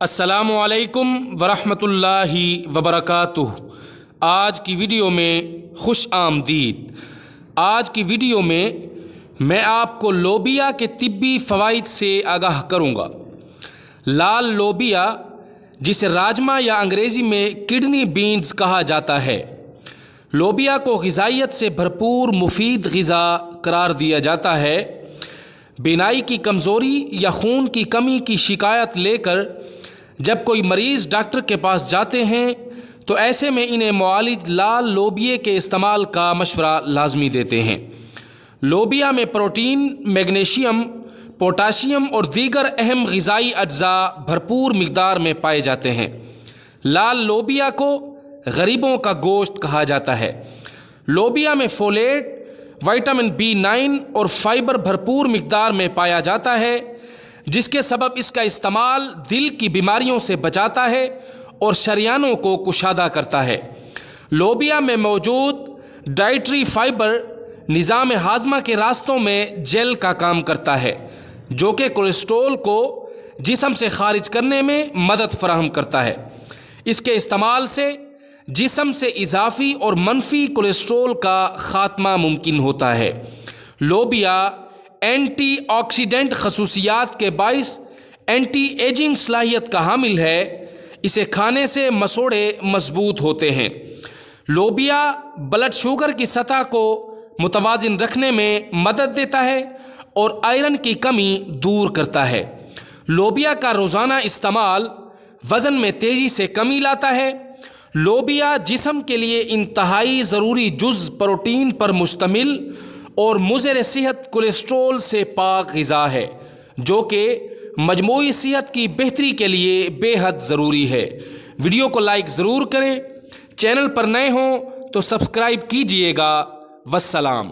السلام علیکم ورحمۃ اللہ وبرکاتہ۔ آج کی ویڈیو میں خوش آمدید۔ آج کی ویڈیو میں آپ کو لوبیا کے طبی فوائد سے آگاہ کروں گا۔ لال لوبیا، جسے راجما یا انگریزی میں کڈنی بینز کہا جاتا ہے، لوبیا کو غذائیت سے بھرپور مفید غذا قرار دیا جاتا ہے۔ بینائی کی کمزوری یا خون کی کمی کی شکایت لے کر جب کوئی مریض ڈاکٹر کے پاس جاتے ہیں تو ایسے میں انہیں معالج لال لوبیے کے استعمال کا مشورہ لازمی دیتے ہیں۔ لوبیا میں پروٹین، میگنیشیم، پوٹاشیم اور دیگر اہم غذائی اجزاء بھرپور مقدار میں پائے جاتے ہیں۔ لال لوبیا کو غریبوں کا گوشت کہا جاتا ہے۔ لوبیا میں فولیٹ، وٹامن B9 اور فائبر بھرپور مقدار میں پایا جاتا ہے، جس کے سبب اس کا استعمال دل کی بیماریوں سے بچاتا ہے اور شریانوں کو کشادہ کرتا ہے۔ لوبیا میں موجود ڈائٹری فائبر نظام ہاضمہ کے راستوں میں جیل کا کام کرتا ہے، جو کہ کولیسٹرول کو جسم سے خارج کرنے میں مدد فراہم کرتا ہے۔ اس کے استعمال سے جسم سے اضافی اور منفی کولیسٹرول کا خاتمہ ممکن ہوتا ہے۔ لوبیا اینٹی آکسیڈنٹ خصوصیات کے باعث اینٹی ایجنگ صلاحیت کا حامل ہے۔ اسے کھانے سے مسوڑھے مضبوط ہوتے ہیں۔ لوبیا بلڈ شوگر کی سطح کو متوازن رکھنے میں مدد دیتا ہے اور آئرن کی کمی دور کرتا ہے۔ لوبیا کا روزانہ استعمال وزن میں تیزی سے کمی لاتا ہے۔ لوبیا جسم کے لیے انتہائی ضروری جزء پروٹین پر مشتمل اور مضر صحت کولیسٹرول سے پاک غذا ہے، جو کہ مجموعی صحت کی بہتری کے لیے بے حد ضروری ہے۔ ویڈیو کو لائک ضرور کریں۔ چینل پر نئے ہوں تو سبسکرائب کیجیے گا۔ والسلام۔